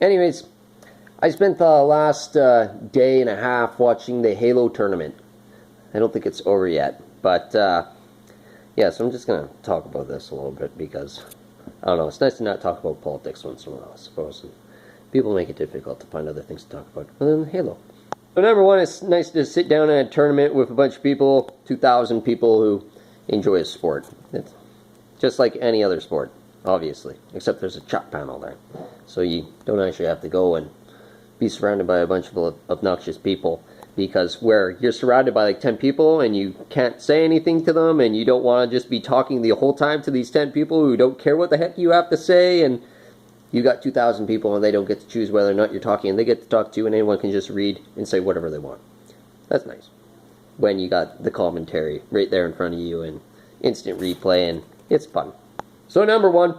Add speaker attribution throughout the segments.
Speaker 1: Anyways, I spent the last day and a half watching the Halo tournament. I don't think it's over yet, but yeah, so I'm just going to talk about this a little bit because, I don't know, it's nice to not talk about politics once in a while, I suppose. And people make it difficult to find other things to talk about other than Halo. So number one, it's nice to sit down at a tournament with a bunch of people, 2,000 people who enjoy a sport. It's just like any other sport, obviously, except there's a chat panel there. So you don't actually have to go and be surrounded by a bunch of obnoxious people, because where you're surrounded by like 10 people and you can't say anything to them and you don't want to just be talking the whole time to these 10 people who don't care what the heck you have to say, and you got 2,000 people and they don't get to choose whether or not you're talking, and they get to talk to you and anyone can just read and say whatever they want. That's nice. When you got the commentary right there in front of you and instant replay, and it's fun. So number one,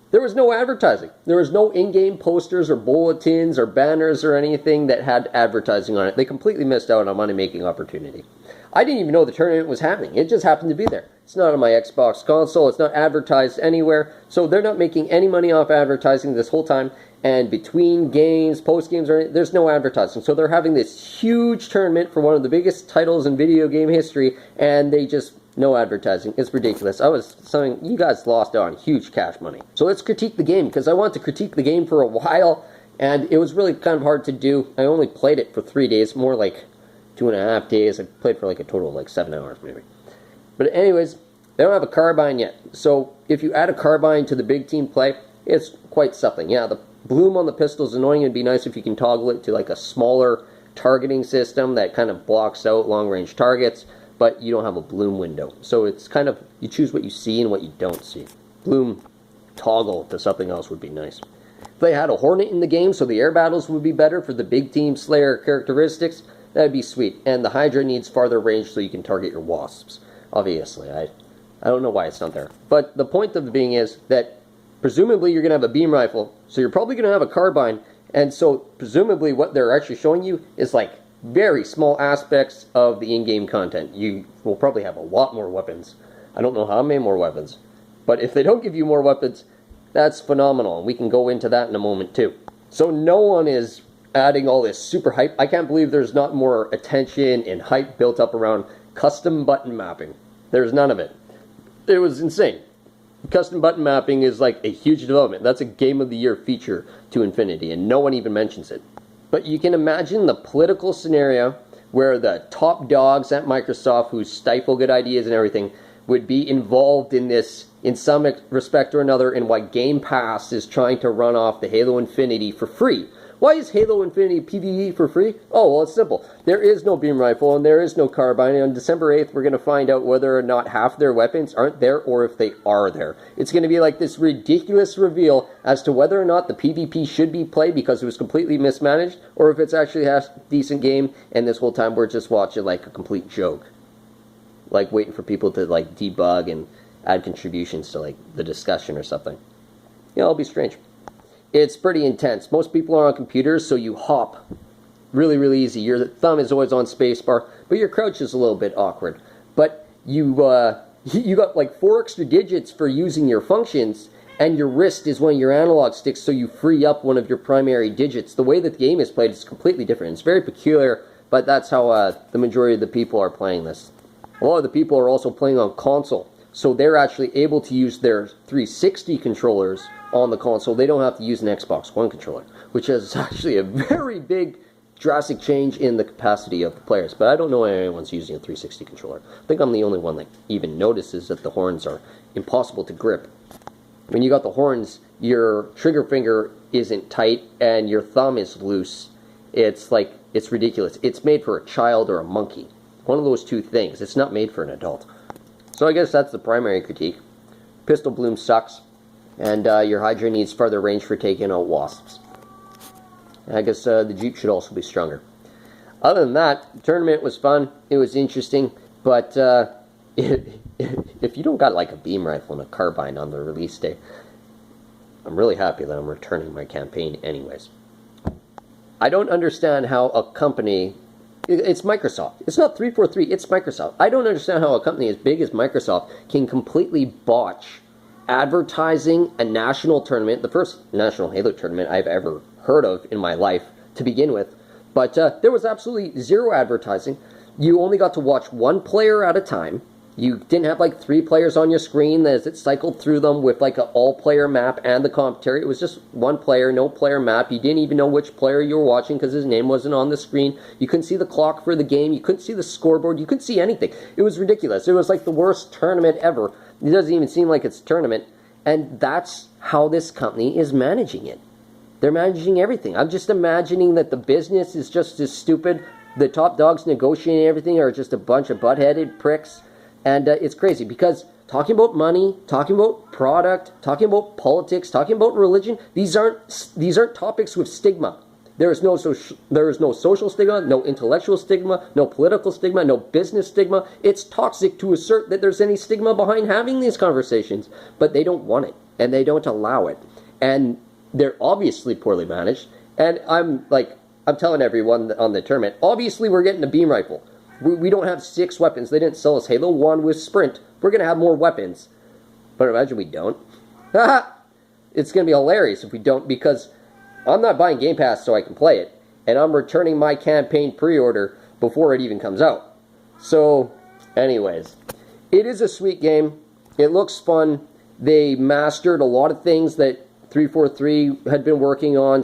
Speaker 1: there was no advertising. There was no in-game posters or bulletins or banners or anything that had advertising on it. They completely missed out on money-making opportunity. I didn't even know the tournament was happening. It just happened to be there. It's not on my Xbox console. It's not advertised anywhere. So they're not making any money off advertising this whole time. And between games, post-games, there's no advertising. So they're having this huge tournament for one of the biggest titles in video game history, and they just... no advertising. It's ridiculous. I was saying, you guys lost out on huge cash money. So let's critique the game, because I wanted to critique the game for a while, and it was really kind of hard to do. I only played it for 3 days, more like 2.5 days. I played for like a total of like 7 hours maybe. But anyways, they don't have a carbine yet. So if you add a carbine to the big team play, it's quite something. Yeah, the bloom on the pistol is annoying. It'd be nice if you can toggle it to like a smaller targeting system that kind of blocks out long-range targets, but you don't have a bloom window. So it's kind of, you choose what you see and what you don't see. Bloom toggle to something else would be nice. If they had a Hornet in the game, so the air battles would be better for the big team Slayer characteristics, that'd be sweet. And the Hydra needs farther range so you can target your wasps. Obviously, I don't know why it's not there. But the point of the being is that presumably you're going to have a beam rifle, so you're probably going to have a carbine, and so presumably what they're actually showing you is like very small aspects of the in-game content. You will probably have a lot more weapons. I don't know how many more weapons. But if they don't give you more weapons, that's phenomenal. We can go into that in a moment too. So no one is adding all this super hype. I can't believe there's not more attention and hype built up around custom button mapping. There's none of it. It was insane. Custom button mapping is like a huge development. That's a Game of the Year feature to infinity, and no one even mentions it. But you can imagine the political scenario where the top dogs at Microsoft who stifle good ideas and everything would be involved in this in some respect or another, in why Game Pass is trying to run off the Halo Infinity for free. Why is Halo Infinity PvE for free? Oh, well, it's simple. There is no beam rifle and there is no carbine, and on December 8th we're going to find out whether or not half their weapons aren't there or if they are there. It's going to be like this ridiculous reveal as to whether or not the PvP should be played because it was completely mismanaged, or if it's actually a decent game and this whole time we're just watching like a complete joke. Like waiting for people to like debug and add contributions to like the discussion or something. Yeah, it'll be strange. It's pretty intense. Most people are on computers, so you hop really, really easy. Your thumb is always on spacebar, but your crouch is a little bit awkward. But you got like 4 extra digits for using your functions, and your wrist is one of your analog sticks, so you free up one of your primary digits. The way that the game is played is completely different. It's very peculiar, but that's how the majority of the people are playing this. A lot of the people are also playing on console, so they're actually able to use their 360 controllers on the console. They don't have to use an Xbox One controller, which is actually a very big, drastic change in the capacity of the players. But I don't know if anyone's using a 360 controller. I think I'm the only one that even notices that the horns are impossible to grip. When you got the horns, your trigger finger isn't tight and your thumb is loose. It's like, it's ridiculous. It's made for a child or a monkey. One of those two things. It's not made for an adult. So I guess that's the primary critique. Pistol bloom sucks, and your Hydra needs further range for taking out wasps. I guess the Jeep should also be stronger. Other than that, the tournament was fun. It was interesting, but if you don't got like a beam rifle and a carbine on the release day, I'm really happy that I'm returning my campaign anyways. I don't understand how a company... It's Microsoft. It's not 343, it's Microsoft. I don't understand how a company as big as Microsoft can completely botch advertising a national tournament, the first national Halo tournament I've ever heard of in my life to begin with. But there was absolutely zero advertising. You only got to watch one player at a time. You didn't have like 3 players on your screen as it cycled through them with like an all-player map and the commentary. It was just one player, no player map. You didn't even know which player you were watching because his name wasn't on the screen. You couldn't see the clock for the game. You couldn't see the scoreboard. You couldn't see anything. It was ridiculous. It was like the worst tournament ever. It doesn't even seem like it's a tournament. And that's how this company is managing it. They're managing everything. I'm just imagining that the business is just as stupid. The top dogs negotiating everything are just a bunch of butt-headed pricks. And it's crazy because talking about money, talking about product, talking about politics, talking about religion, these aren't topics with stigma. There is no social stigma, no intellectual stigma, no political stigma, no business stigma. It's toxic to assert that there's any stigma behind having these conversations, but they don't want it and they don't allow it. And they're obviously poorly managed. And I'm telling everyone on the tournament, obviously we're getting a beam rifle. We don't have 6 weapons. They didn't sell us Halo 1 with Sprint. We're going to have more weapons. But imagine we don't. It's going to be hilarious if we don't, because I'm not buying Game Pass so I can play it. And I'm returning my campaign pre-order before it even comes out. So, anyways. It is a sweet game. It looks fun. They mastered a lot of things that 343 had been working on